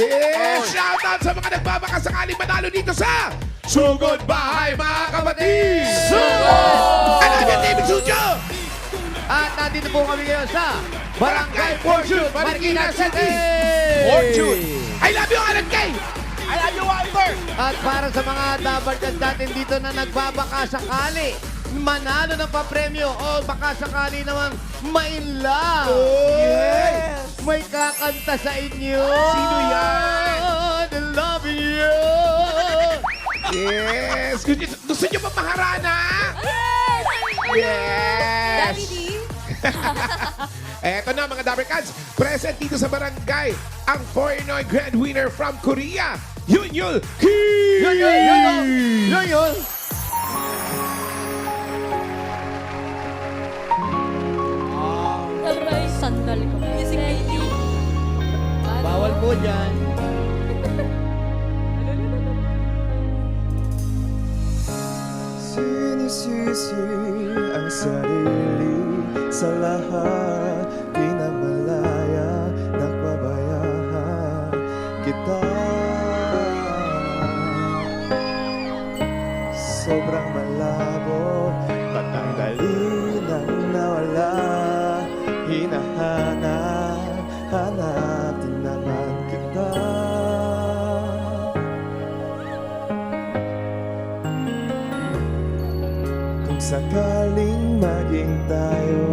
Yes! Shoutout sa mga nagbabakasakali manalo dito sa Sugod Bahay, mga kapatid! Sugod! Ano yung David Studio? At nandito po kami ngayon sa Barangay Fortune, Marikina City! Fortune! I love you, Alan Kay! I love you, Walter! At para sa mga dabarkas natin dito na nagbabaka sakali, manalo ng papremyo o baka sakali namang ma-in-love. Yes! May kakanta sa inyo. Sino yan? I love you. Yes! Gusto nyo ba maharana? Yes! Daddy D. Eto na mga Dabarkans, present dito sa barangay ang Foreignoy Grand Winner from Korea, Yunyul Kim! Yun. Aray, sandal ko. Music video. Bawal po dyan. Sinisisi ang sarili sa lahat. Di na malaya, nagbabayahan kita. Sobrang malabo, patanggalin ang nawala. Hinahanap, hanap din naman kita. Kung sakaling maging tayo,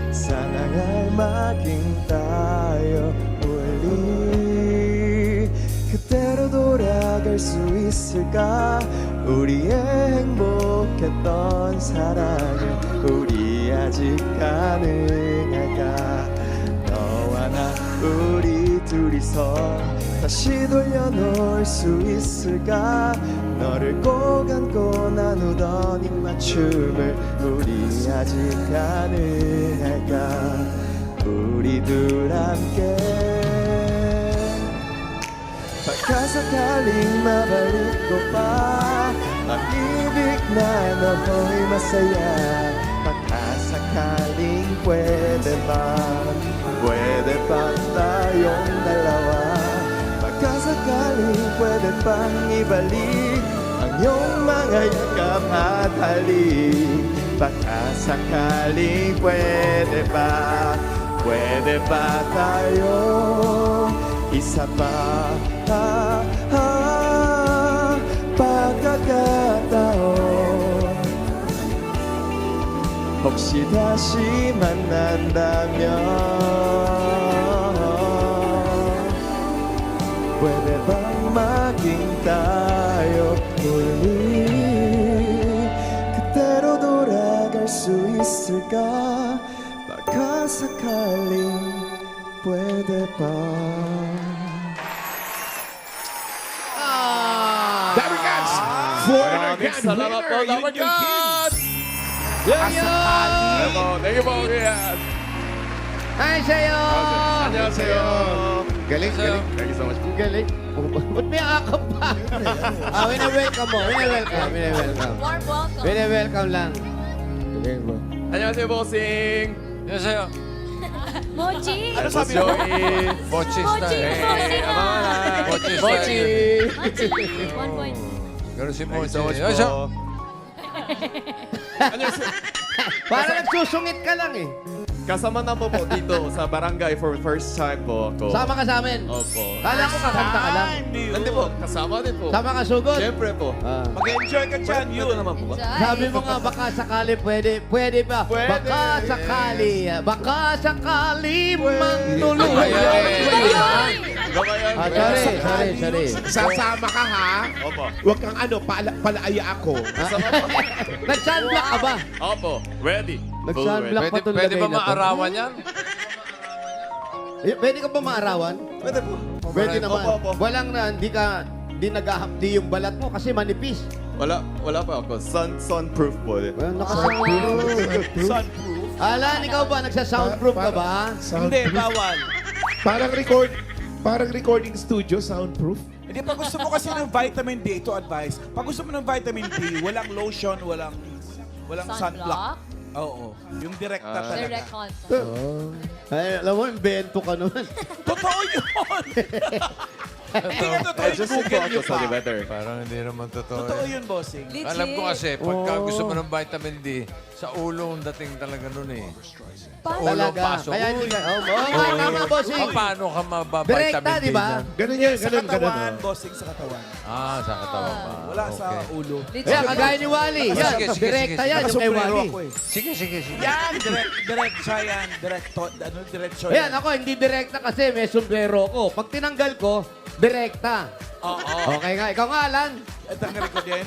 sana nga'y maging tayo uli. 그대로 돌아갈 수 있을까? 우리의 행복했던 사랑을 우리 아직 가능할까? 너와 나 우리 둘이서 다시 돌려놓을 수 있을까? 너를 꼭 안고 나누던 입맞춤을 우리 아직 가능할까? 우리 둘 함께 Pagkasakaling mabalik ko pa ang ibig na nooy masaya. Pagkasakaling pwede ba tayong dalawa? Pagkasakaling pwede bang ibalik ang iyong mga yakap at halik? Pagkasakaling pwede ba tayo isa pa pagkakataon 혹시 다시 만난다면 pwede bang maging tayo muli 그대로 돌아갈 수 있을까 baka sakaling pwede pa Dabarkans, Foreignoy Grand salamat po, Winner, Yunyul Kim! Dabarkans! Asakali! Thank you po, kuya. Hi sa'yo. 안녕하세요. Galing. Thank you so much po. Galing. Ba't may akap pa? Wina-welcome mo. Wina-welcome. Warm welcome. Wina-welcome lang. Galing mo. 안녕하세요, bossing. 안녕하세요. Mochi. Ano sabi mo? Mochi. Mochi Mochi. style. 1 point. Ganun si Mochi. 안녕하세요. 안녕하세요. Parang nagsusungit ka lang eh. Kasama na po dito sa barangay for first time po ako. Sama ka sa amin. Opo. Kala ko kakanta ka lang. Hindi po, kasama din po. Sama ka sugod. Siyempre po. Ah. Mag-enjoy ka dyan, yun. naman po ba? Sabi mo nga, baka sakali pwede ba? Pwede. Baka sakali mang tuluyan. Gamayan. Sorry. Sasama ka ha? Opo. Huwag kang palaaya ako. Nag-sunblock ka ba? Opo. Ready. Nag-sunblock pa tulad Pwede ba maarawan yan? Pwede ka ba maarawan? Pwede po. Pwede naman. Opo. Walang na, hindi naghahapdi yung balat mo kasi manipis. Wala pa ako. Sunproof po. Well, naka-soundproof. Sunproof? Alan, ikaw ba? Nagsa-soundproof ka ba? Hindi, bawal. Parang recording studio, soundproof. Hindi, pag gusto mo kasi ng vitamin D, ito advice. Pag gusto mo ng vitamin D, walang lotion, walang sunblock. Oo. Yung direkta talaga. Direct contact. Ay, alam mo, invento ka naman. Totoo yun! Hindi nga totoo yung Just Google nyo focus pa. on the weather. Parang hindi naman totoo. Totoo yun, bossing. Legit. Alam ko kasi, pagka gusto mo ng vitamin D, sa ulo ang dating talaga nun eh. Paano? Ulo Talaga. pasok. Kaya hindi ka... Tama, bossing. Paano ka mabavitamin Direkta, D di ba? niyan? Ganun yan, Sa ganun, ganun. katawan, oh. bossing sa katawan. Ah, sa katawan pa. Wala sa Okay. ulo. Legit. Yan, kagaya ni Wally. Yan, Sige, sige, direkta sige. yan, yung kay Nakasombrero Wally. ako eh. Sige, sige, sige. Yan! Diretso yan. Diretso Ayan, yan. ako hindi direkta kasi may sombrero ko. Pag tinanggal ko, direkta. Oo. Okay nga, ikaw nga, Alan. At ang ko din.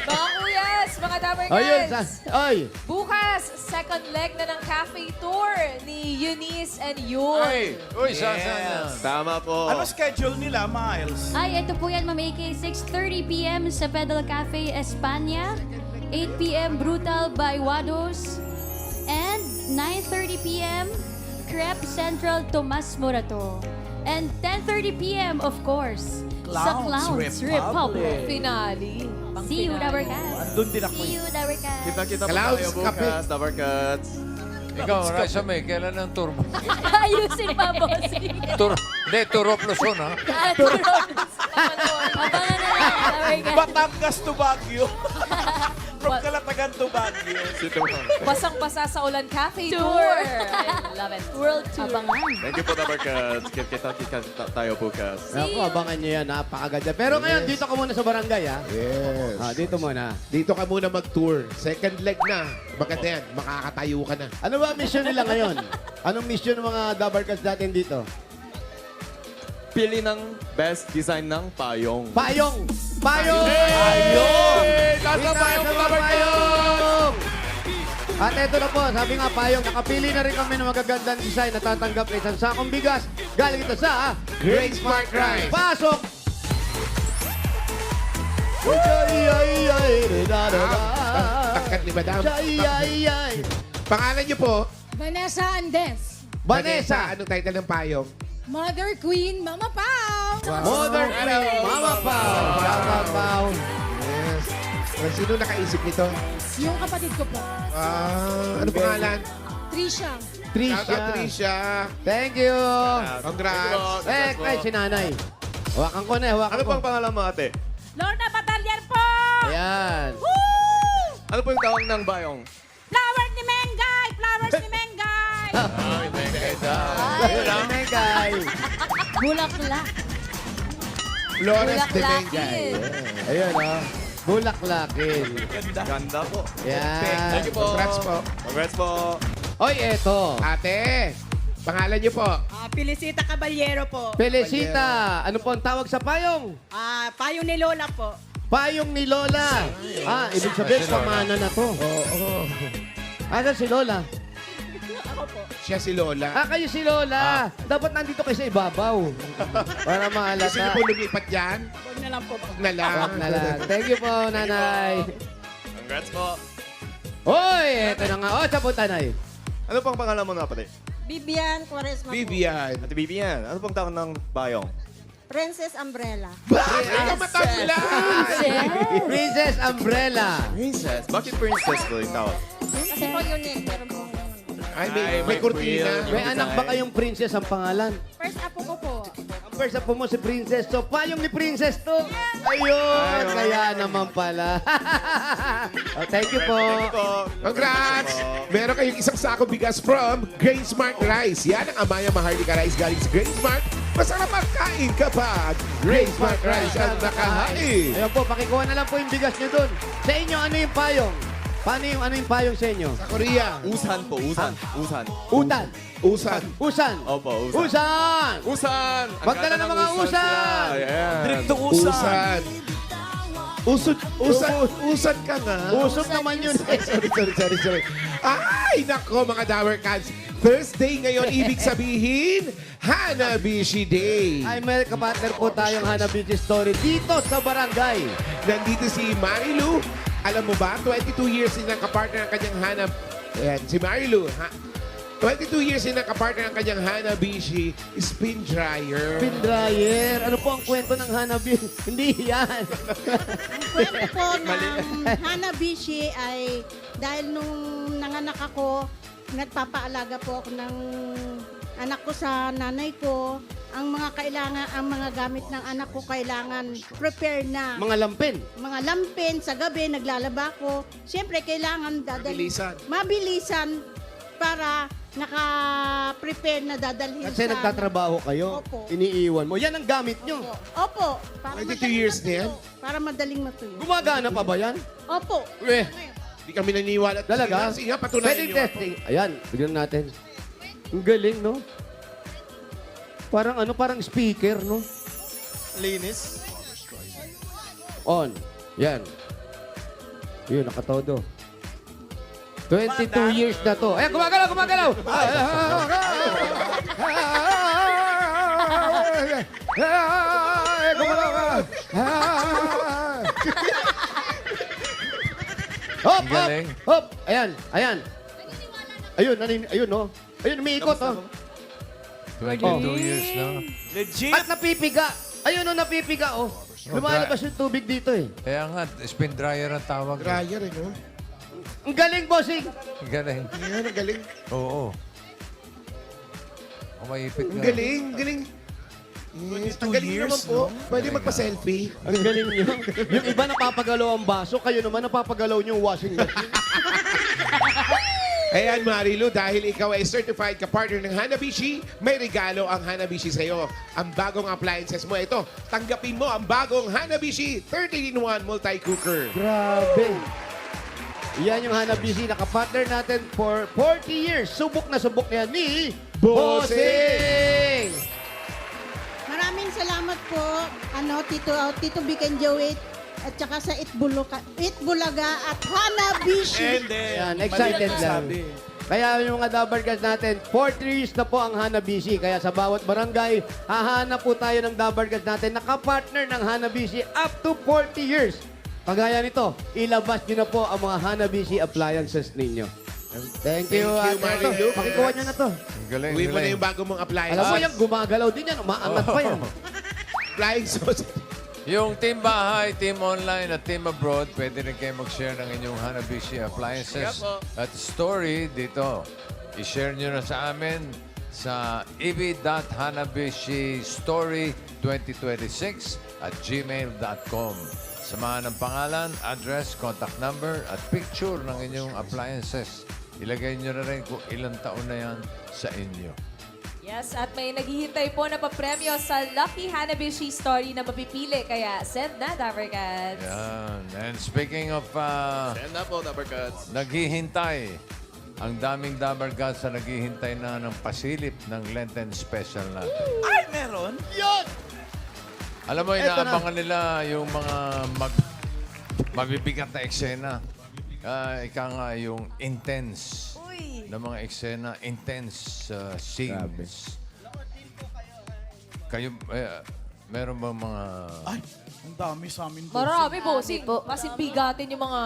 Mga kuyas, mga Dabber Ayun, Guys. ay. Bukas, second leg na ng cafe tour ni Eunice and Yul. Ay, uy, saan yan? Tama po. Ano schedule nila, Miles? Ay, ito po yan, Ma'am AK. 6:30 p.m. sa Pedal Cafe, Espanya. 8 p.m. Brutal by Wados. And 9:30 p.m. Crepe Central, Tomas Morato. And 10:30 p.m. of course, sa Clowns Clowns Republic. Republic. Finale. Pang See you, finale. Dabber Cats. Andun din ako. See you, Dabber Cats. Kita-kita po Clouds, tayo kape. bukas, Dabber Cats. Ikaw, Raisa May, kailan ang tour mo? Ayusin pa, bossing. Tour, hindi, tour of Luzon, ha? Abangan na lang, Dabber Cats. Batangas to Baguio. From Calatagan to Baguio. Sito mo. Basang-basa sa ulan cafe tour. I love it. World Tour. Abangan. Thank you po, Dabber Cats. Kita-kita tayo bukas. Ako, abangan nyo yan, napakaganda. Pero ngayon, dito ka muna sa barangay, ha? Yes. Dito muna. Dito ka muna mag-tour. Second leg na. Maganda yan. Makakatayo ka na. Ano ba ang mission nila ngayon? Anong mission ng mga Dabber Cats natin dito? Pili ng best design ng payong. Payong! Payong! Payong! Nasa payong! At eto na po, sabi nga payong, nakapili na rin kami ng magagandang design na tatanggap na isang sakong bigas. Galing ito sa Great Smart Rice. Pasok! Ay, Tangkat ni Madam. ay. Pangalan niyo po? Vanessa Andes. Vanessa! Anong title ng payong? Mother Queen, Mama Pao. Mother Queen, Mama Pao, Mama Pao. Yes. Sino nakaisip nito? Yung kapatid ko po. Ano pangalan? Trisha. Shout out, Trisha. Thank you. Congrats. Ay, si nanay. Hawakan ko na, hawakan Ano ko. pang pangalan mo, ate? Lorna Batalyan po. Ayan. Ano po yung tawag ng bayong? Flowers ni Mengay. Flowers ni Mengay. Ay, guys. Bulaklak. Flores de Bulaklakin. Bengay. Ayun, oh. Bulaklakin. Ganda po. Yan. Thank you po. Congrats po. Congrats po. Oy, eto. Ate, pangalan niyo po? Felicita Caballero po. Felicita. Ano po ang tawag sa payong? Payong ni Lola po. Payong ni Lola. Ibig sabihin, Si Lola. pamana na to. Oo. Asa si Lola? Siya si Lola. Kayo si Lola. Dapat nandito kayo sa ibabaw. Para Gusto niyo maalata. po lumipat dyan? Huwag na lang po. Huwag na lang. Wag na lang. Thank you po, nanay. Congrats po. Hoy, eto na nga. Oh, sa punta, nay. Ano pang pangalan mo na, pati? Bibian Quaresma Vivian. Ate Vivian, ano pang tawag ng bayong? Princess Umbrella. Bakit ka matangla? Princess Umbrella. Princess. Bakit princess po yung tawag? Kasi po unique. Meron po. Ay, may kurtina. May anak ba kayong princess ang pangalan? First apo ko po. Ang first up mo si Princess. So, payong ni Princess to. Ayun, kaya naman pala. Thank you po. Congrats! Meron kayong isang sako bigas from Great Smart Rice. Yan ang Amaya Maharlika Rice galing sa Great Smart. Masarap magkain kapag Great Smart Rice ang nakahain. Ayun po, pakikuha na lang po yung bigas nyo dun. Sa inyo, ano yung payong? Paano yung ano yung payong sa inyo? Sa Korea, Usan po, usan. Usan. Utan. usan. Usan. Opo, usan. Usan. Usan! Ang Magdala ganda ng mga usan! sila. Ayan. Direkto usan. Usan. Usan ka nga. Usok naman yun. Sorry. Ay, nako mga Dower Cats. Thursday ngayon, ibig sabihin, Hanabishi Day. Ay, may kapartner po tayong Hanabi Story dito sa barangay. Nandito si Marilu. Alam mo ba, 22 years din ang kapartner ng kanyang Hanap. Ayan, si Marilu. 22 years din nakapartner ng kanyang Hanabishi spin dryer. Pin dryer. Ano po ang kwento ng Hanabi? Hindi yan. Ang kwento po ng Hanabishi ay dahil nung nanganak ako, nagpapaalaga po ako ng anak ko sa nanay ko. Ang mga gamit ng anak ko kailangan prepare na. Mga lampin. Mga lampin sa gabi, naglalaba ko. Siyempre, kailangan mabilisan para naka-prepare na dadalhin Kasi sa... nagtatrabaho kayo. Opo. Iniiwan mo. Yan ang gamit nyo. Opo. Para 22 madaling years na yan? matuyo. Para madaling matuyo. Gumagana pa ba yan? Opo. Eh, Di kami naniniwala. talaga? Sige nga, patunayan Pwedeng niyo. testing. Ayan, tignan natin. Ang galing, no? Parang speaker, no? Linis. On. Yan. Yun, nakatodo. 22 years na to. Ayan, gumagalaw, gumagalaw! Hop, Ang hop, galing. hop. Ayan, ayan. Ayun, no? Ayun, umiikot, oh. 22 years na. Legit. At napipiga. Ayun, no, napipiga, oh. Lumalabas yung tubig dito, eh. Kaya nga, spin dryer ang tawag. Dryer, no? Ang galing, bossing. Ang galing. Yan, ang galing. Oo. O maipit Ang nga. galing, galing. Yes, ang galing naman po. Pwede magpa-selfie. Ang galing nyo. Yung iba napapagalaw ang baso, kayo naman napapagalaw nyo yung washing machine. Ayan, Marilu, dahil ikaw ay certified ka-partner ng Hanabishi, may regalo ang Hanabishi sa'yo. Ang bagong appliances mo, ito, tanggapin mo ang bagong Hanabishi 13-in-1 multi-cooker. Grabe. Yan yung Hanabishi, nakapartner natin for 40 years. Subok na yan ni Bossing! Maraming salamat po, Tito Vic and Joey, at saka sa Itbulaga at Hanabishi. Yan, excited lang. Kaya yung mga Dabargas natin, 40 years na po ang Hanabishi. Kaya sa bawat barangay, hahanap po tayo ng Dabargas natin. Nakapartner ng Hanabishi up to 40 years. Kagaya nito, ilabas nyo na po ang mga Hanabishi appliances ninyo. Thank you, Thank you, Marilu. Pakikuha nyo na to. Ang galing, Uwi mo na galing. yung bago mong appliances. Alam mo yan, gumagalaw din yan. Umaangat pa yan. Flying sauce. Yung Team Bahay, Team Online at Team Abroad, pwede rin kayo mag-share ng inyong Hanabishi appliances at story dito. I-share nyo na sa amin sa ev.hanabishi2026@gmail.com. Samahan ng pangalan, address, contact number at picture ng inyong appliances. Ilagay nyo na rin kung ilang taon na yan sa inyo. Yes, at may naghihintay po na papremyo sa Lucky Hanabishi Story na mapipili. Kaya send na, Dabarcats. Yan. And speaking of Send na po, Dabarcats. naghihintay, ang daming Dabarcats na naghihintay na ng pasilip ng Lenten Special natin. Ay, meron? Alam mo, Eto na. inaabangan nila yung mga mabibigat na eksena. Ika nga yung intense Uy! na mga eksena, intense scenes. Kayo, meron ba mga... Ay, ang dami sa amin. Marami po. Kasi bigatin yung mga...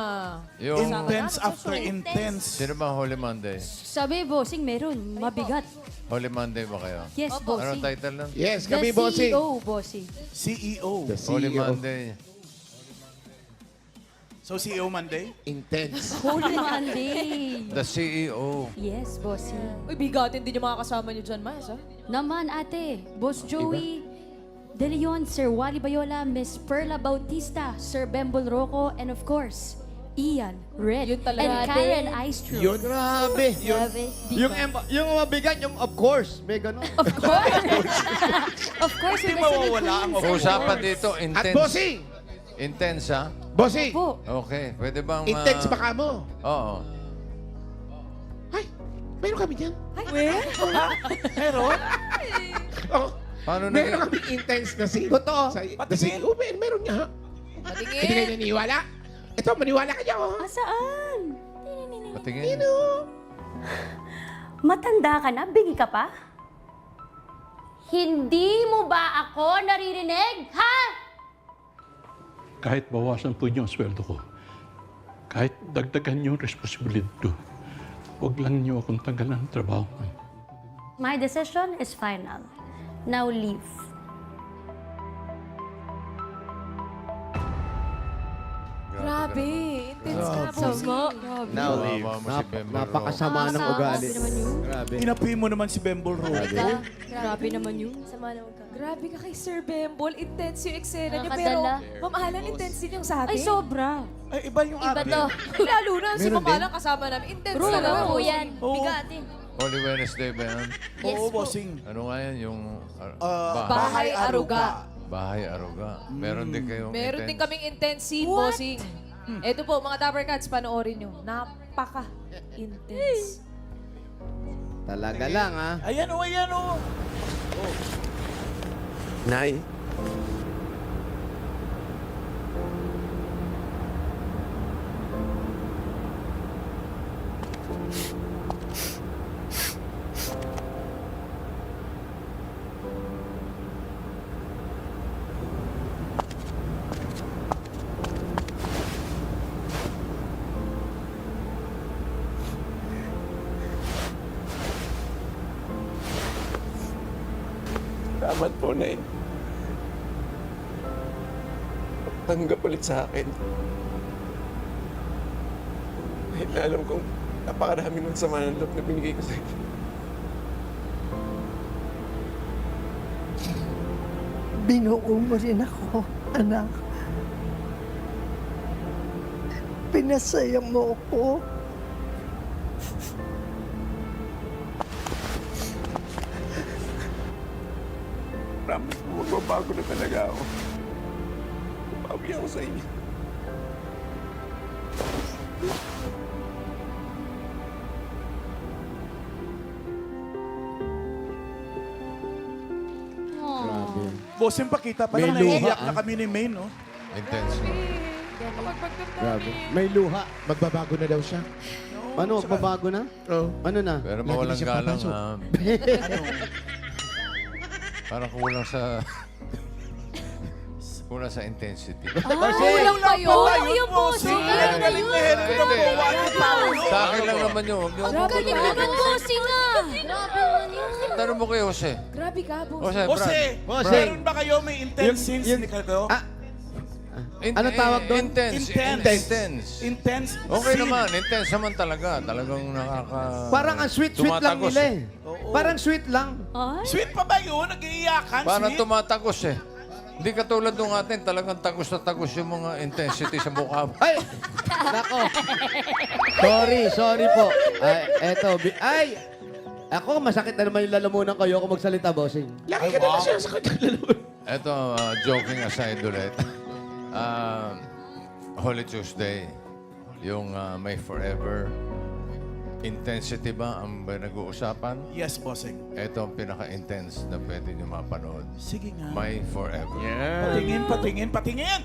Yung, Intense after intense. sino ba Holy Monday? Sabi, bossing, meron. Mabigat. Holy Monday ba kayo? Yes, Anong bossing. title nun? Yes, The kami, bossing. CEO, bossing. CEO. The Holy CEO. Monday. So, CEO Monday? Intense. Holy Monday. The CEO. Yes, bossing. Uy, bigatin din yung mga kasama niyo dyan, Miles, ha? Naman, ate. Boss Joey De Leon, Sir Wally Bayola, Miss Perla Bautista, Sir Bembol Rocco, and of course, Ian, Red, Yun talaga. and Grabe. Karen Aistro. Yun. Grabe. Grabe. Yung mabigat, yung of course. May ganun. Of course. Of course, Hindi with the mawawala ang Philippines. Usapan dito, At intense. bossing! Intense, ha? Bossing! Po. Okay, pwede bang... Intense baka mo. Oo. Ay, meron kami dyan. Meron? Oh, Paano meron naging... kami intense na scene. Totoo. Patingin. Meron nga. Hindi kayo Patingin. naniniwala? Ito, maniwala kayo. Ah, saan? Patingin. Matanda ka na? Bingi ka pa? Hindi mo ba ako naririnig? Ha? Kahit bawasan po niyo ang sweldo ko, kahit dagdagan niyo yung responsibility ko, Huwag lang niyo akong tagalan ng trabaho. My decision is final. Now leave. Grabe. Intense ka, bossing. Now leave. Kawawa mo si Bembol Napakasama ng ugali. Grabe. Inapi mo naman si Bembol Rose. Grabe naman yun. Sama naman ka. Grabe ka kay Sir Bembol. Intense yung eksena niyo. Nakakadala. Pero, Ma'am Alan, intense din yung sa atin. Ay, sobra. Ay, iba yung Iba akin. to. Lalo na si Ma'am Alan kasama namin. Intense True, talaga. oo yan. Oo. Bigatin. Holy Wednesday ba yan? Yes Oo, po. bossing. Ano nga yan? Yung Bahay Aruga. Bahay Aruga. Meron din kayong Meron din intense- kaming intense scene, bossing. Ito po, mga Dapper Cats, panoorin nyo. Napaka-intense. Talaga lang, ha? Ayan o, ayan o. Nay. Salamat po, Nay. Tanggap ulit sa akin. Kahit na alam kong napakarami ng sama ng loob na binigay ko sa'yo. Binuo mo rin ako, anak. Pinasaya mo ako. Promise mo, magbabago na talaga ako. Babawi ako sa inyo. Grabe. Bossing, pakita pa May lang, luha, naiiyak na ah. kami ni Maine, no? Intense. No? Grabe. May luha. Magbabago na daw siya. Ano, babago na? Oh. Ano na? Pero Lagi mawalang na siya galang. papasok. Parang kulang sa... kulang sa intensity. Kulang pa yun. Ayun, bossing. Ang galing na Henry na Hindi. mawawa yung tao. Sa akin lang naman yun. Huwag niyo akong Galing pagpapalagay. naman bossing ah. Grabe naman yun. Tanong mo kay Jose. Grabe ka, bossing. Jose, Jose, Bossing. meron ba kayo may intense scenes ni kayo? Ano tawag doon? Intense. Intense. Intense. Intense Okay scene. naman. Intense naman talaga. Talagang nakaka... Parang ang sweet-sweet lang tumatagos nila eh. eh. Parang sweet lang. Ay. Sweet pa ba yun? Nag-iiyakan? Parang Sweet? tumatagos eh. Hindi katulad nung atin, talagang tagos na tagos yung mga intensity sa mukha mo. Ay! Nako. Sorry po. Ay, eto. Ako, masakit na naman yung lalamunan kayo kung magsalita, bossing. Laki ka naman siya sa kanya. Ito, joking aside ulit. Holy Tuesday, yung May Forever, intensity ba ang nag-uusapan? Yes, bossing. Ito ang pinaka-intense na pwede nyo mapanood. Sige nga. May Forever. Patingin, patingin, patingin!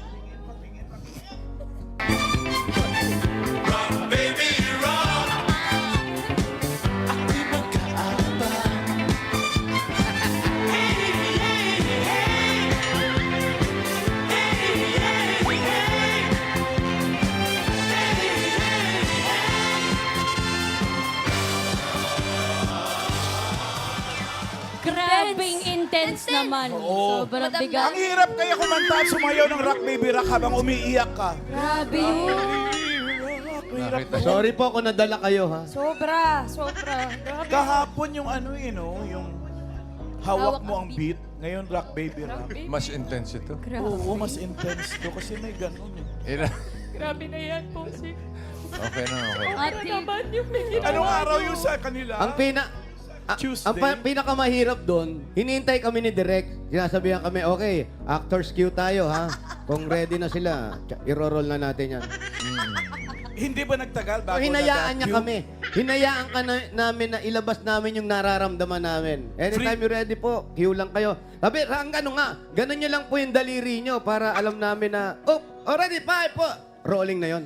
Grabing intense naman. Oo. Sobrang Ang bigat. hirap kaya kumanta at sumayaw ng Rock Baby Rock habang umiiyak ka. Grabe yun. Nakita niyo? Sorry po kung nadala kayo, ha? Sobra. Grabe. Kahapon yung ano yun, no? Yung hawak Hawak mo ang ang beat. Ngayon, Rock Baby Rock. Mas intense ito. Oo, mas intense to kasi may ganun. Ina. Grabe na yan, bossing. Okay na, okay. Ate, Anong araw yung sa kanila? Ang Tuesday. pinakamahirap doon, hinihintay kami ni Direk. Sinasabihan kami, okay, actors queue tayo, ha? Kung ready na sila, iro-roll na natin yan. Hindi ba nagtagal bago Hinayaan niya nag-cue? kami. Hinayaan ka namin na ilabas namin yung nararamdaman namin. Anytime you're ready po, queue lang kayo. Sabi, ano nga, ganun nyo lang po yung daliri nyo para alam namin na, already, 5 po. Rolling na yon.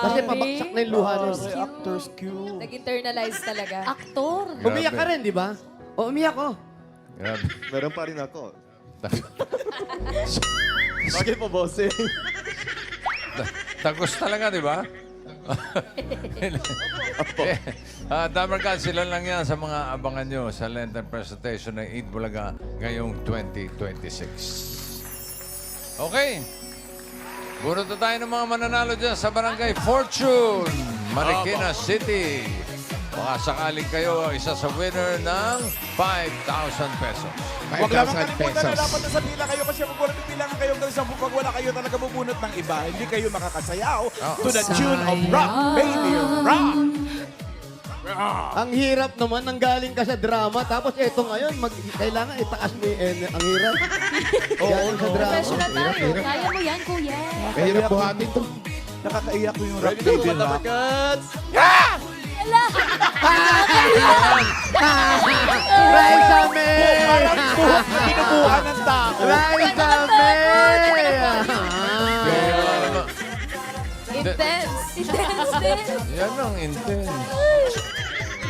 Kasi pabaksak na yung luha nun. Pare, actors queue. Nag-internalize talaga. aktor. Umiyak ka rin, di ba? O, umiyak ko. Grabe. Meron pa rin ako. Bakit po, bossing? Tagos talaga, di ba? Dabarkad, sila lang yan sa mga abangan nyo sa Lenten presentation ng Eid Bulaga ngayong 2026. Okay. Bunot na tayo ng mga mananalo dyan sa Barangay Fortune, Marikina City. Baka sakaling kayo isa sa winner ng 5,000 pesos. Huwag lamang 5,000 kalimutan na pesos. dapat nasa pila kayo kasi kung wala pipilangan kayo hanggang 10 pag wala kayo talaga bubunot ng iba, hindi kayo makakasayaw to the tune of rock, baby, rock! Ang hirap naman, nanggaling ka sa drama, tapos eto ngayon, kailangan itaas mo yung ang hirap. Galing sa drama. Professional tayo. Kaya mo yan, kuya. Mahirap buhatin to. Nakakaiyak ko yung rock, baby, rock. Rise Amen! Parang buhok na binubuhan ng tao. Rise Amen! Intense. Intense din. Yan ang intense.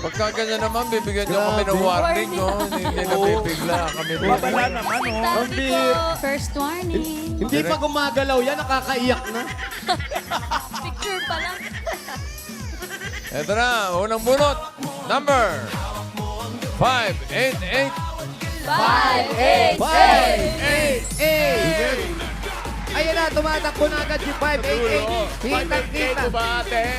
Pagka ganyan naman, bibigyan nyo kami ng warning, no? Hindi nabibigla kami. Babala naman, oh. Ang bir. First warning. Hindi pa gumagalaw yan, nakakaiyak na. Picture pa lang. Ito na, unang bunot. Number 588. 5, 588! Ayan na, tumatakbo na agad si 588. Kitang-kita.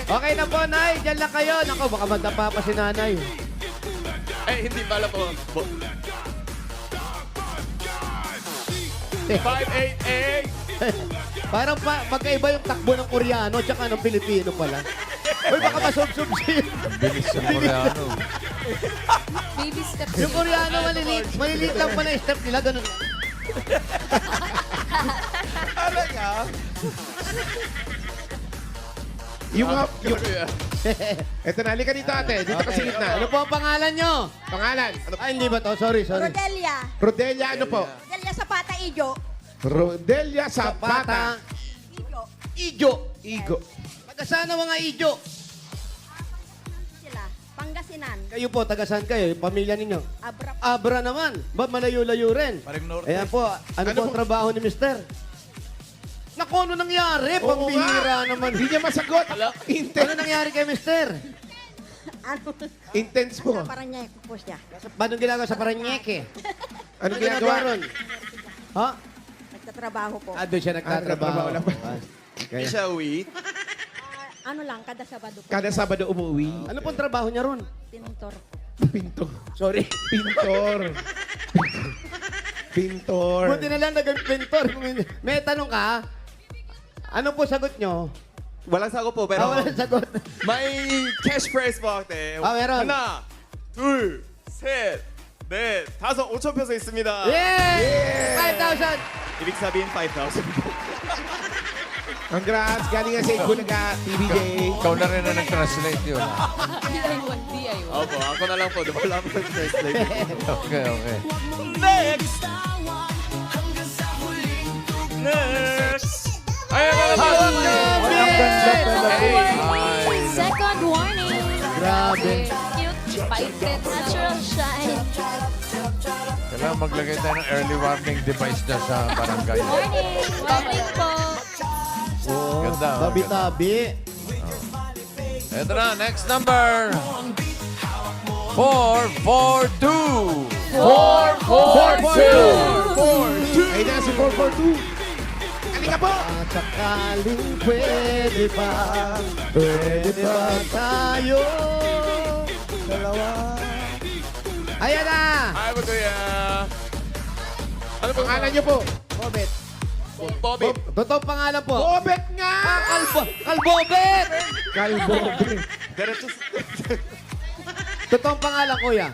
Okay na po, Nay. Diyan lang kayo. Naku, baka magdapa pa si Nanay. Eh, hindi pala po. 588! Parang magkaiba yung takbo ng Koreano tsaka ng Pilipino pala. Uy, baka masubsub siya. Bilis yung Koreano. Baby steps. Yung Koreano, maliliit lang pala yung step nila. Ganun. Talaga? Yung... Ito na, halika dito ate. Dito ka sa gitna. Ano po ang pangalan nyo? Pangalan? Ano? Ay, hindi ba to? Sorry. Rodelia. Rodelia, ano po? Rodelia Zapata Ijo. Rodelia Zapata. Ijo. Igo. Taga saan ang mga Ijo? Sila. Pangasinan. Kayo po, taga saan kayo? Yung pamilya ninyo? Abra. Abra naman. Ba, malayo-layo rin. Parang norte. Ayan po, ano po ang trabaho ni Mister? Naku, ano nangyari? Oo Pambihira nga. naman. Hindi niya masagot. Ano Intense. nangyari kay Mister? Ano? Intense po. Parang niya po siya. Paano ginagawa sa Paranaque? Ano ginagawa? ron? Ha? Nagtatrabaho po. Doon siya nagtatrabaho nagtatrabaho. lang. Kaya. Siya, wait. Ano lang, kada Sabado po. Kada Sabado umuwi. Ano pong trabaho niya ron? Pintor po. Pinto. Sorry. Pintor. Pintor. Buti na lang naging pintor. May tanong ka? Ano po sagot nyo? Walang sagot po, pero Walang sagot. may cash prize po, ate. Meron. 하나, 둘, 셋, 넷, 다섯, 5,000페소 있습니다. Yay! 5,000! Ibig sabihin 5,000. Congrats. Galing nga sa Igulaga, TVJ. Ikaw na rin na nag-translate yun. DIY, DIY. Opo, ako na lang po. Wala po yung first leg. Okay, okay. Next! Next! Ayan na Second warning. Grabe. Cute. 5 tenths. Natural shine. Kailangan maglagay tayo ng early warning device na sa barangay. Warning. Warning po. Oh, Ganda, oh, tabi-tabi. Ito na, next number. 442. 442. Ayun na si 442. Halika po. At sakaling pwede ba tayo? Dalawa. Ayan na! Ay, kuya. Ano pangalan niyo po? Bobet. Bobby. Totoong pangalan po. Bobet nga! Kalbobet! Kalbo. Diretso. Totoong pangalan, kuya.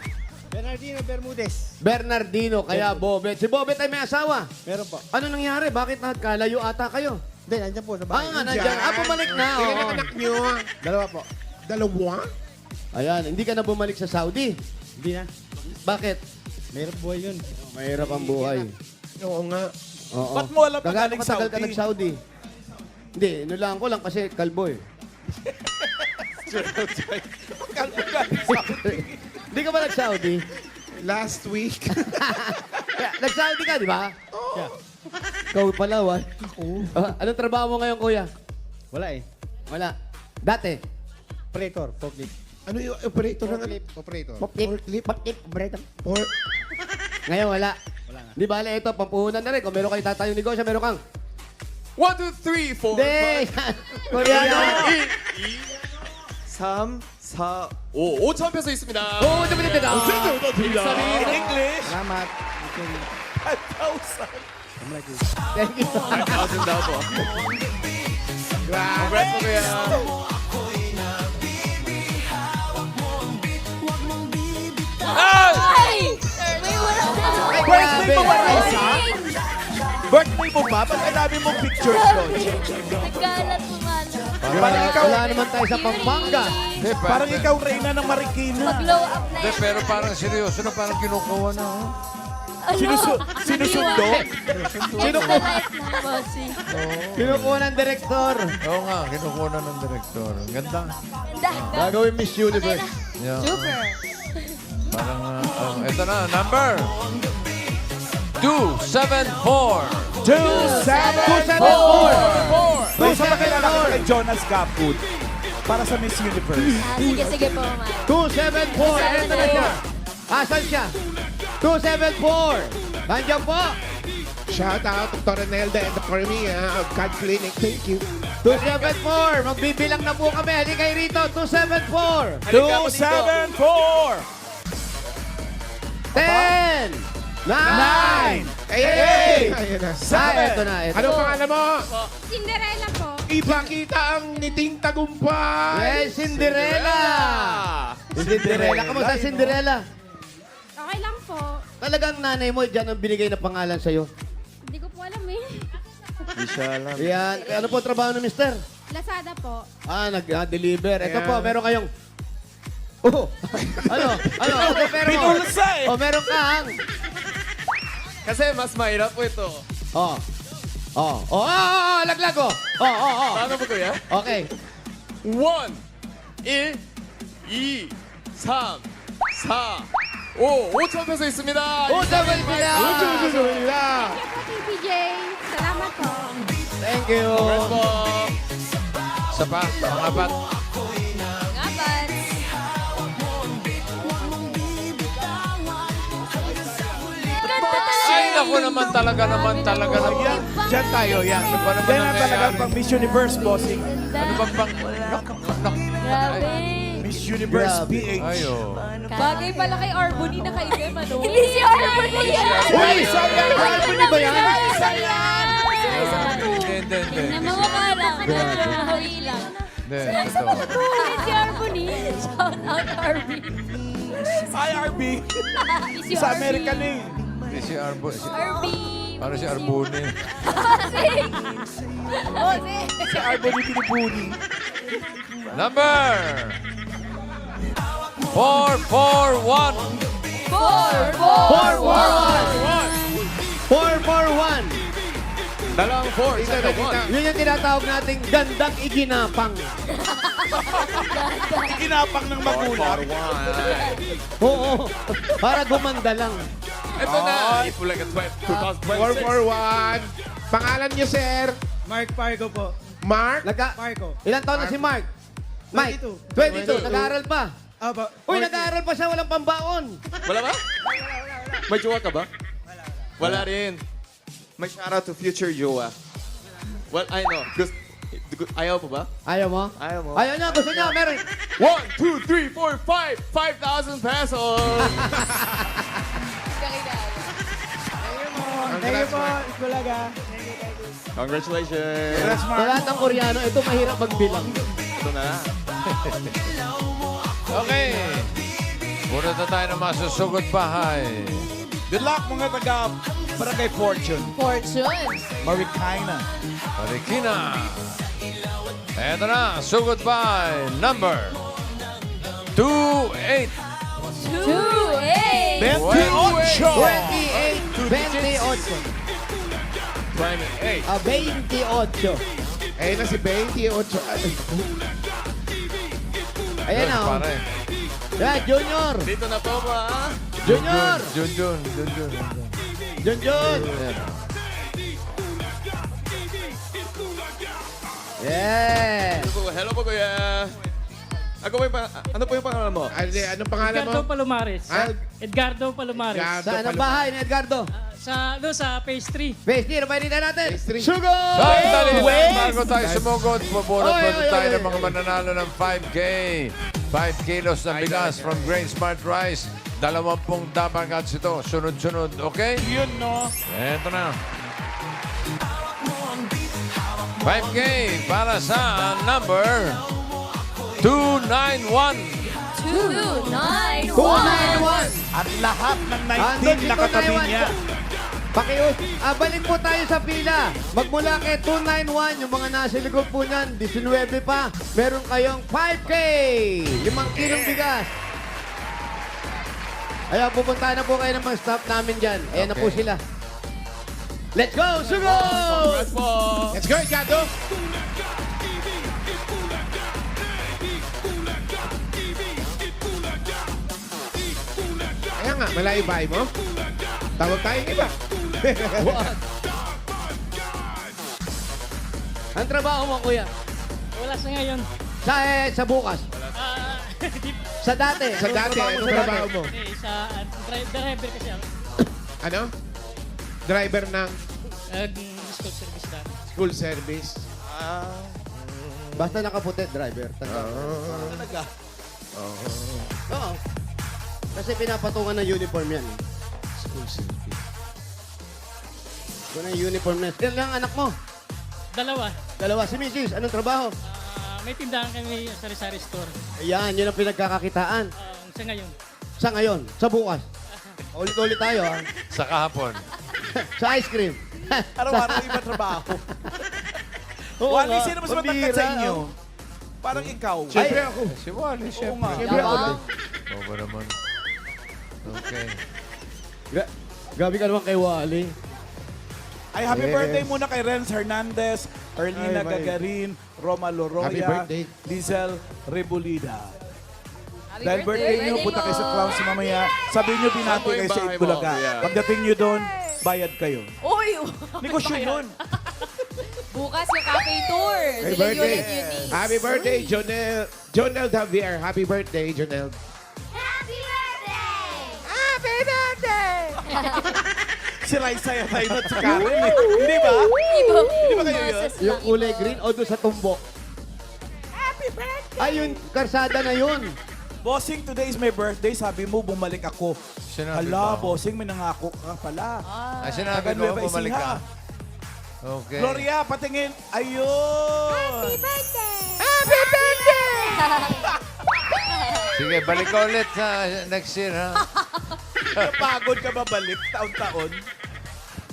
Bernardino Bermudez. Bernardino, kaya Bobet. Si Bobet ay may asawa. Meron po. Ano nangyari? Bakit nagkalayo ata kayo? Hindi, nandiyan po sa Nga, nandiyan. Bumalik na. Ilan oo. ang anak niyo? Dalawa po. Dalawa? Ayan, hindi ka na bumalik sa Saudi. Hindi na. Bakit? Mahirap buhay yun. Mahirap ang buhay. Oo nga. Oo. Ba't mo alam na Kagano galing katagal ka Saudi? nag-Saudi? Hindi, inulaan ko lang kasi kalbo eh. Hindi ka ba nag-Saudi? Last week. Nag-Saudi ka, di ba? Oo. Ikaw pala, what? Anong trabaho mo ngayon, kuya? Wala eh. Wala. Dati. Operator, forklift. Ano yung operator ng ano? Operator. Forklift. Forklift. Operator. Or, Ngayon, wala. Di bale, ito, pampuhunan na rin. Kung meron kayo tatayong negosyo, meron kang... 1, 2, 3, 4, Hindi! Koreano! Sam, sa, 5. 5,000 peso 있습니다. Oo, dami na dito. In English, Salamat. 5,000. Thank you. 5,000 daw po. grabe. Congrats po kuya. Ay! May wala na. Birthday mo ba, Grabe. Raisa? Birthday mo ba? Ba't ang dami mong pictures doon? Nagkalat mo man. Parang ikaw, Wala naman tayo sa Pampanga. Hindi, parang ikaw Reyna ng Marikina. Mag-blow up na Hindi, yan. pero parang seryoso na parang kinukuha na. Oh. Ano? Sinusundo? Extra life na, bossy. Kinukuha ng direktor. Oo nga, kinukuha na ng direktor. Ang ganda. Ganda. Gagawin Miss Universe. Yeah. Super. Parang, ito na, number 274. 274! 274. Raisa, nakilala ka kay Jonas Gapwood para sa Miss Universe. Sige, sige po, man. 274. Eto na siya. Asan siya? 274. Nandiyan po. Shout out to Toronelda and the Cormia of God Clinic. Thank you. 274. Magbibilang na po kami. Halika kayo rito. 274. 274! 10. 9. Ay, ayun na. Ito na. Ito. Anong pangalan mo? Cinderella po. Ipakita ang ngiting tagumpay. Yes, Cinderella. Cinderella. Kamusta, Cinderella? Okay lang po. Talagang nanay mo dyan ang binigay na pangalan sa'yo. Hindi ko po alam eh. Di siya alam. Yan. Ano po trabaho ng mister? Lazada po. Nag-deliver. Ito Ayan. po, meron kayong... Oh! Ano? Ano pero mo? Pinulsa eh. O, meron kang... Kasi mas mahirap po ito. Laglag ko. Paano po kuya? Okay. 1, 1, 2, 3, 4, 5. 5,000 peso 있습니다. Usapin sila! Nila. PJ, salamat po. Thank you. Po. Isa pa, pangapat. Ngapan. Ay, naku naman talaga naman. Yan, dyan tayo, yan. Ano ba naman Yan ang nangyayari? talagang pang Miss Universe, bossing. Ano bang bang... Grabe. Miss Universe Grabe. PH. Ayo. Bagay pala kay Arbony na kaitim, ano? Hindi si Arbony yan. Uy! Arbony ba yan? Hindi. Namamukha lang. Nahuli lang. Hindi, totoo. Hindi si Arbony. Shout out, Arby. Hi, RB. Si Sa Arbony. American eh. Hindi si Arbo. Arby. Para si Arbone. Si Arbony Pinipuni. Number 441. 441. Dalawang 4. Isa na 1. Yun yung tinatawag nating gandang iginapang. Ikinapang ng magulang. Oo. Para gumanda lang. Ito na. Ipulaga 2026. 441. Pangalan niyo, sir? Mark Pargo po. Mark? Pargo. Ilan taon na si Mark? Mike? 22. Nag-aaral pa. Aba. Uy, nag-aaral pa siya. Walang pambaon. Wala ba? May jowa ka ba? Wala rin. May shoutout to future jowa. Well, I know. Ayaw po ba? Ayaw mo? Ayaw mo. Ayaw niya. Gusto niya. Meron. 1, 2, 3, 4, 5. 5,000 pesos! Thank you po, Iskulaga. Congratulations! Sa lahat ng Koreano, ito mahirap magbilang. Ito na. Okay. Muna na tayo ng masusugod bahay. Good luck mga taga Barangay Fortune. Fortune. Marikina. Marikina. Eto na, sugod bahay. Number 28. 2-8. 28! 28. 28. 28. Ayun na si 28. Ayan na. Oh. Pare. Yan, Junior. Dito na po ba? Junior. Junjun. Junjun. Yes. Hello po, kuya. Ako po yung ano po yung pangalan mo? Anong pangalan mo? Edgardo Palomares. Ha? Edgardo Palomares. Edgardo. Saan ang bahay ni Edgardo? Sa phase 3. Phase 3, napahinitan natin. Phase three. Sugod! Sandali lang, bago tayo sumugod, pabunot Oy, muna oy, tayo oy, ng mga mananalo ng 5K. 5 kilos ng bigas from Grain Smart Rice. 20 dabangats ito. Sunod-sunod, okay? Yun, no? Eto na. 5K para sa number 291. 291. 291. At lahat ng Andun 19 si nakatabi 291. niya. Balik po tayo sa pila. Magmula kay 291, yung mga nasa likod po niyan, 19 pa. Meron kayong 5K. 5 kilong bigas. Ayan, pupunta na po kayo ng mga staff namin dyan. Ayan na po sila. Let's go! Sugod! Let's go, Edgardo. Kaya nga, malayo bahay mo? Tawag tayong iba. Ang trabaho mo, kuya? Wala sa ngayon. Sa bukas? Sa dati? Sa dati, anong trabaho mo? Driver kasi ako. Ano? Driver ng School service lang. school service. Basta nakaputi, driver. Talaga. Oo. Kasi pinapatungan ng uniform yan. School service. Kung ang uniform na. Ilan lang anak mo? Dalawa. Si Mrs. Anong trabaho? May tindahan kami sa sari-sari store. Ayan, yun ang pinagkakakitaan. Sa ngayon. Sa ngayon, sa bukas. Ulit-ulit tayo, ha? Sa kahapon. Sa ice cream. Araw-araw iba trabaho. Oo Wally, nga, sino mas matangkad pambira, sa inyo? oh. Parang ikaw. Siyempre ako. Si Wally, Oo syempre. nga. Siyempre ako. Yabang. Oo ba naman? Okay. Gabi ka naman kay Wally. Ay, happy Yes. birthday muna kay Renz Hernandez, Erlina Ay, may- Gagarin, Roma Loroya, Happy birthday. Lizel Rebulida. Happy Dahil birthday niyo, punta kayo sa Clowns mamaya. Sabihin niyo, binati Saan po kayo yung sa bahay mo, Itbulaga. kuya? Pagdating niyo doon, bayad kayo. Uy! Negosyo yun. Bukas yung cafe tour. Happy Nila birthday. Yun and Eunice. Happy birthday, Jonel Javier. Happy birthday, Jonel. Si Raisa yung tayo sa Karen. Hindi ba? Hindi ba kayo yun? Yung kulay green o doon sa tumbok? Happy birthday! Ay, yung karsada na yun. Bossing, today is my birthday. Sabi mo, bumalik ako. Sinabi Hala, ba? bossing, may nangako ka pala. Ay, sinabi ko, Nueva bumalik Ecija. ka. Okay. Gloria, patingin. Ayun! Sige, balik ka ulit sa next year, ha? Napagod ka ba balik taon-taon?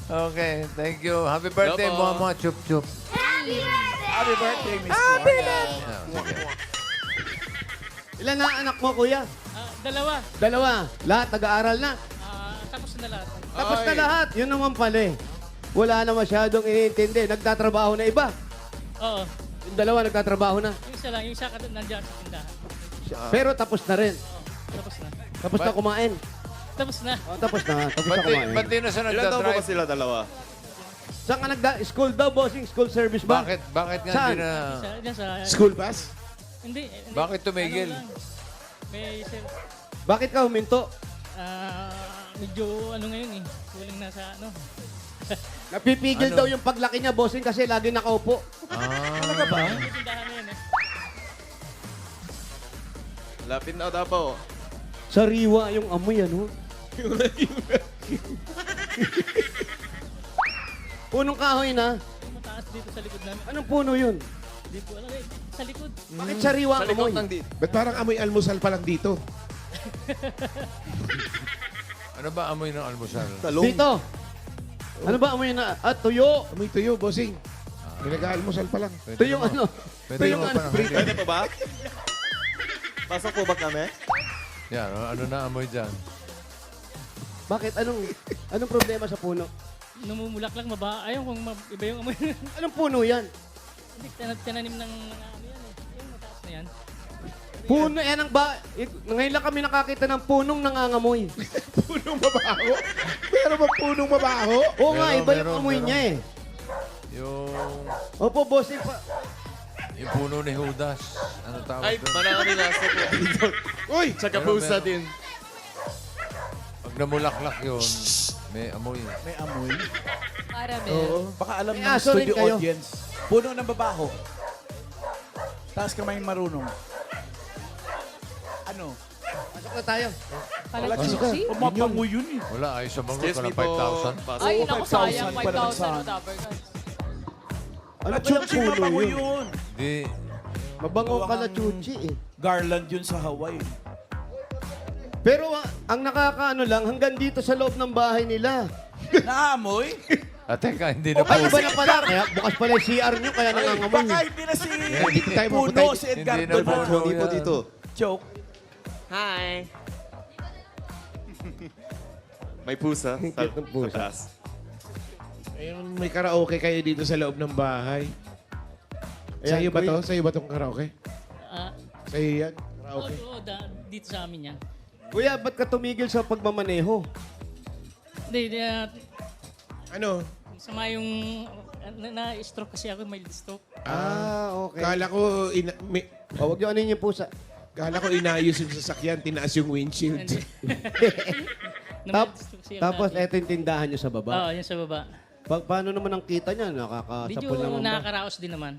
Okay, thank you. Happy birthday, Hello po. Mama Chup Chup. Happy birthday, Miss Gloria. Sige. Ilan na anak mo, kuya? Dalawa. Lahat nag-aaral na. Tapos na lahat. Tapos na lahat. Yun naman pala eh. Wala na masyadong iniintindi. Nagtatrabaho na iba. Oo. Yung dalawa nagtatrabaho na. Yung isa lang. Yung isa nandiyan sa tindahan. Pero tapos na rin. Tapos na. Tapos na kumain. Tapos na. Oh, tapos na. Tapos na Ba't kumain. di na siya Ilan taon po ba nagdadrive? sila dalawa? Saan ka school daw, bossing? School service ba? Bakit nga Saan? di na... Diyan sa... School bus? Hindi. Bakit tumigil? Ano lang. May sir. Bakit ka huminto? Medyo ano ngayon eh. Kulang na sa ano. Napipigil Ano? daw yung paglaki niya, bossing, kasi lagi nakaupo. Talaga ba? May tindahan na yun eh. Lapit na daw po. Sariwa yung amoy, ano? Punong kahoy na. Yung mataas dito sa likod namin. Anong puno yun? Hindi ko alam eh. Sa likod. Bakit sariwa Sa ang likod amoy? ng dito. Ba't parang amoy almusal pa lang dito? Ano ba amoy ng almusal? Dito. Ano ba amoy na? Tuyo. Amoy tuyo, bossing. Pinag-aalmusal pa lang. Pwede Tuyong naman- ano? Pwede Tuyong naman ano? parang hindi. Pwede po ba? Pasok po ba kami? Yan, ano na amoy dyan? Bakit? Anong problema sa puno? Numumulak lang ayaw kung iba yung amoy. Anong puno yan? Hindi, tinanim ng ano yan eh. Yung mataas na yan. Puno yan ang ba... Ngayon lang kami nakakita ng punong nangangamoy. Punong mabaho? Meron ba punong mabaho? Oo nga, Meron, iba yung meron, amoy meron. niya eh. Yung... Opo, bossing pa. Yung puno ni Judas. Ano tawag Ay, doon? marami nasa po dito. Uy! Tsaka Meron, pusa meron. din. Pag namulaklak yun, may amoy. May amoy. Caramel. Baka alam May ng aso rin studio kayo. audience. Puno ng babaho. Taas kamay marunong. Ano? Pasok na tayo. Kalachuchi? Mapango yun eh. Wala, ayos sa mga Excuse me walang po. 5,000. Pasok. Ay, Oo, naku, 5,000 sayang. pa naman 5,000 saan. na Dabber Cats. Ano ba yung Chuchi, puno mapango yun? yun. Di, Mabango ka na chuchi eh. Garland yun sa Hawaii. Pero ang nakakaano lang, hanggang dito sa loob ng bahay nila. Naamoy? teka, hindi na po. Ay, iba na pala. Kaya bukas pala yung CR nyo, kaya nangangamoy. Baka hindi na si Dito tayo Puno, mapunta. si Edgar Hindi na Dono. Puno yan. Joke. Hi. May pusa. Ang cute ng pusa. Sa taas. Ayun, may karaoke kayo dito sa loob ng bahay. Ayan, Sa'yo ba kuya. to? Sa'yo ba tong karaoke? Ah, Sa'yo yan? oo, Karaoke? dito sa amin yan. Kuya, ba't ka tumigil sa pagmamaneho? Hindi, Ano? sama yung na-stroke kasi ako, mild stroke. Okay. Kala ko, Huwag nyo anin yung pusa. kala ko inayos yung sasakyan, tinaas yung windshield. Na mild stroke siya Tapos, dati. eto yung tindahan nyo sa baba. Oo, yan sa baba. Paano naman ang kita niya? Medyo Nakakasapol naman ba? nakakaraos din naman.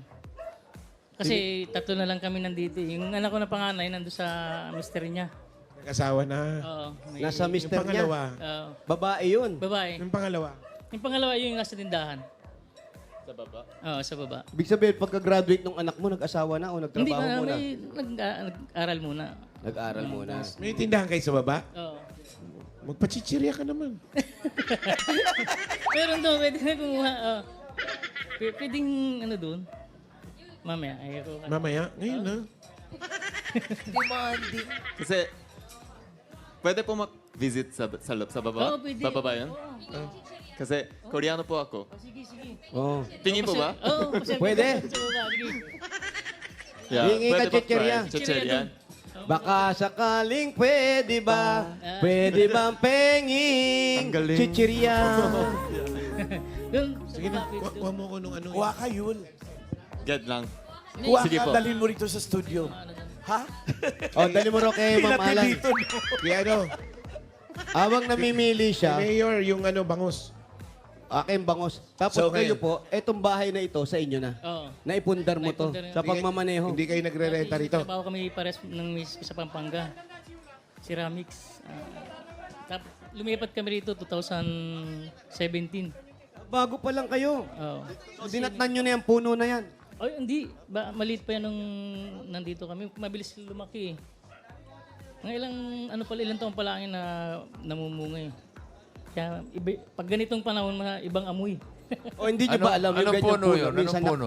Kasi tatlo na lang kami nandito. Yung anak ko na panganay nandun sa mister niya. Nag-asawa na. Oo. may- Nasa Yung mister niya. pangalawa. Oo. Babae yun. Babae. Yung pangalawa. Yung pangalawa yung nasa tindahan. Sa baba. Oo, sa baba. Ibig sabihin, pagka-graduate ng anak mo, nag-asawa na o Hindi nagtrabaho ba, muna? may nag-aral muna. Nag-aral muna. May tindahan kayo sa baba? Oo. Magpachichirya ka naman. Pero doon, pwede na kumuha. Pwedeng ano doon. Mamaya, ayoko. Mamaya, ngayon na. Demanding. Kasi, pwede po mag-visit sa baba? Oo, pwede. Sa baba yan? Oo. Kasi, Koreano po ako. Sige, sige. Oh. Tingin po ba? Oo, Pwede. Sa baba, sige. Hingi ka, pwede po chichirya. try. Chichirya. Baka sakaling pwede ba? Pwede bang penging? Ang galing. Chichirya. Doon, sa Sige na, baba, pwede doon. kuha mo ko nung ano. Kuha ka yun. Get lang. Kuha Sige ka, po. dalhin mo rito sa studio. Ha? O, dali mo rin kay Ma'am Alan. Pinapilito mo. Kaya ano, Awang namimili siya, Mayor, yung ano, bangus. aking bangos. Tapos So, kayo ngayon- po, etong bahay na ito sa inyo na. Oo. Naipundar mo to Naipundar sa na. pagmamaneho. Hindi kayo nagre-renta rito. Trabaho kami pares ng miss ko sa Pampanga. Ceramics. Tapos lumipat kami rito 2017. Bago pa lang kayo. Oo. Dinatnan nyo na yung puno na yan. Ay, hindi. Maliit pa yan nung nandito kami. Mabilis lumaki eh. Mga ilang taon pa lang yun na namumunga eh. Kaya pag ganitong panahon, ibang amoy. O hindi nyo ba alam yung Anong ganyang puno yun? Anong Minsan puno?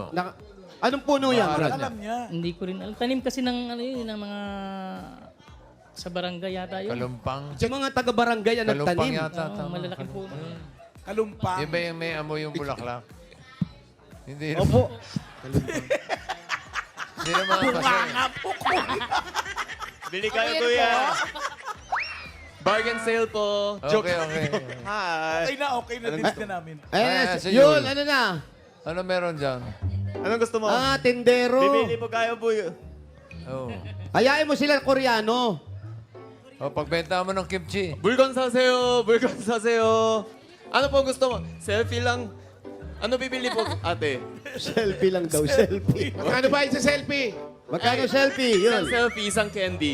Anong puno yan, Brad? Alam niya. Hindi ko rin alam. Tanim kasi ng ano yun, ng mga sa barangay yata yun. Kalumpang. Yung mga taga-barangay ang Kalumpang nagtanim. yata. Oo, tama. malalaking puno. Kalumpang. Iba yung may amoy yung bulaklak. Hindi. Opo. Hindi naman kasi. Bili kayo, kuya. Bargain sale po. Okay, okay. Hi. Okay na, dinis na namin. Ayan, si Yul, Yul. ano na? Ano meron dyan? Anong gusto mo? Tindero. Bibili po kayo po yun. Oh. Ayain mo sila Koreano. O, pagbenta mo ng kimchi. 물건 사세요. 물건 사세요. Ano po gusto mo? Selfie lang. Ano bibili po, ate? Selfie lang daw, selfie. Magkano ba yung sa selfie? Magkano selfie? Isang Yun. selfie, isang candy.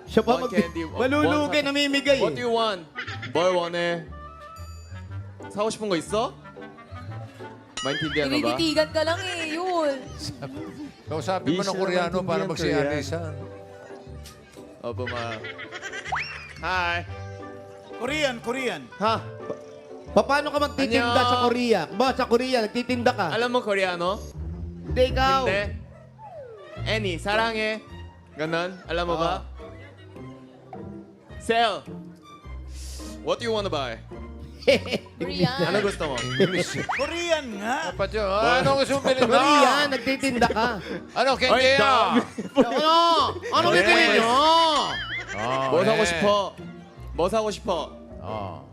Siya pa One candy, malulugi, one- namimigay. What do you want? 뭘 원해? 사고 싶은 거 있어? maintindihan mo ba? Tinititigan ka lang eh, yun. Kausapin mo Di ng siya Koreano para maintindihan magsialisan. Opo, ma. Hi. Korean. Ha? Paano ka magtitinda Annyeong. sa Korea? Ba, sa Korea, nagtitinda ka? Alam mo Koreano? Hindi ikaw. Hindi. Annie, sarange. Ganon. Alam mo ba? Sell. What do you want to buy? Brian. Ano gusto mo? English. Korean nga. Dapat yun. Ano gusto mong bilhin mo? Korea, nagtitinda ka. Ano, Oy, candy dami. Ano? Ano Yes. bibili nyo? Oh, 뭐 사고 eh. 싶어? 뭐 사고 싶어? Oh.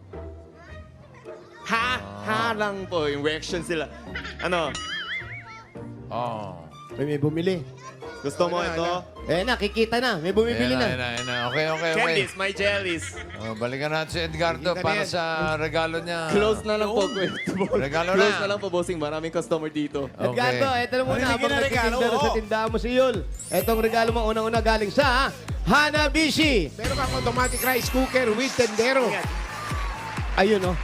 하랑 po yung reaction sila. Ano? Oh. May bumili. Gusto mo ito? Nakikita na. May bumibili na. Ayan na. Okay. Jellies, my jellies. Balikan natin si Edgardo para sa regalo niya. Close na lang po. Regalo Close na na. lang po, bossing. Maraming customer dito. Edgardo, ito na muna. Ano Habang na regalo? nagtitinda sa Oo. tindahan mo si Yul. Itong regalo mo, unang-una galing sa Hanabishi. Meron kang automatic rice cooker with tendero. Ayun, oh.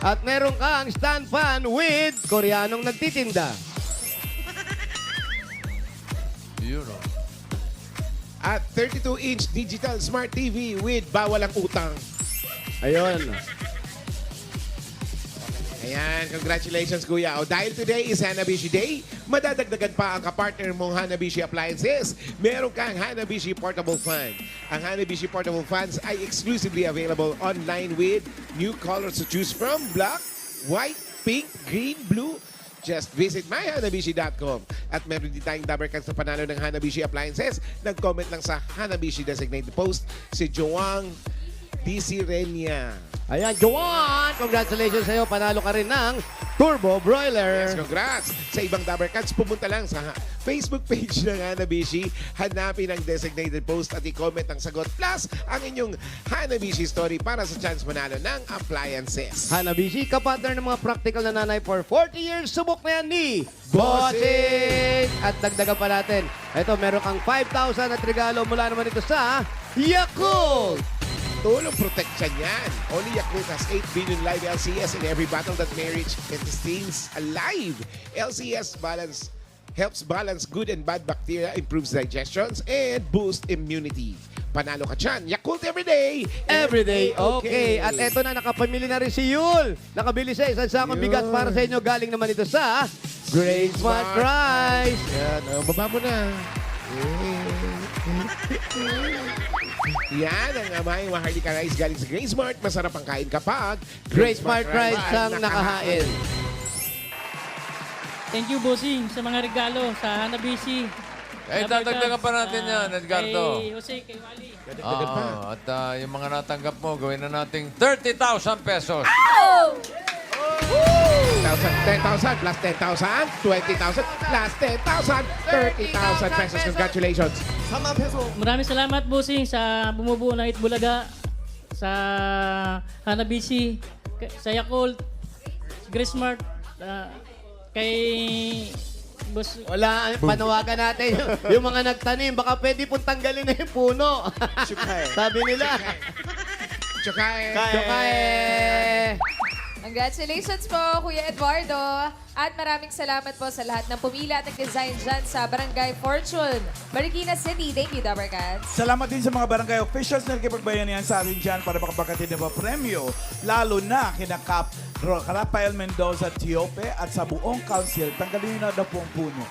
At meron kang stand fan with Koreanong nagtitinda. Yun, oh. At 32-inch digital smart TV with bawal ang utang. Ayun. Ayan, congratulations kuya. O dahil today is Hanabishi Day, madadagdagan pa ang kapartner mong Hanabishi Appliances. Meron kang Hanabishi Portable Fan. Ang Hanabishi Portable Fans ay exclusively available online with new colors to choose from: black, white, pink, green, blue. Just visit myhanabishi.com. At meron din tayong Dabber Cards na panalo ng Hanabishi Appliances. Nag-comment lang sa Hanabishi designated post si Joang DC Renia. Ayan, Joan! Congratulations sa'yo. Panalo ka rin ng Turbo Broiler. Yes, congrats! Sa ibang Dabber Cats, pumunta lang sa Facebook page ng Hanabishi, hanapin ang designated post at i-comment ang sagot plus ang inyong Hanabishi story para sa chance manalo ng appliances. Hanabishi, kapartner ng mga practical na nanay for 40 years. Subok na yan ni Bossing! At dagdagan pa natin. Ito, meron kang 5,000 at regalo mula naman ito sa Yakult! Tulong protection yan. Only Yakult has 8 billion live LCS in every battle that may reach intestines alive. LCS helps balance good and bad bacteria, improves digestions, and boost immunity. Panalo ka dyan. Yakult everyday. Everyday, okay. At eto na, nakapamili na rin si Yul. Nakabili siya isang sakong bigas para sa inyo. Galing naman ito sa Great Smart Rice. Yan, baba mo na. Yan ang amay Maharlika Rice galing sa Grace Smart. Masarap ang kain kapag Great Smart Rice ang nakahain. Thank you, bossing, sa mga regalo sa Hanabishi. Dadagdagan pa natin yan, Edgardo. Kay Jose, kay Wally. At yung mga natanggap mo, gawin na nating 30,000 pesos. 10,000 plus 10,000, 20,000 plus 10,000, 30,000 pesos. Congratulations. Maraming salamat, bossing, sa bumubuo ng Itbulaga, sa Hanabishi, sa Yakult, Grace Smart, kay Boss. Wala, panawagan natin yung mga nagtanim. Baka pwede pong tanggalin na yung puno. Sabi nila. Chokae. Congratulations po, Kuya Eduardo. At maraming salamat po sa lahat ng pumila at nag-design dyan sa Barangay Fortune, Marikina City. Thank you, Dabber Cats. Salamat din sa mga barangay officials na nagkipagbayanihan sa atin dyan para makapagkatid ng mga premyo. Lalo na kina Rafael Mendoza Tiope at sa buong council. Tanggalin na daw po ang puno.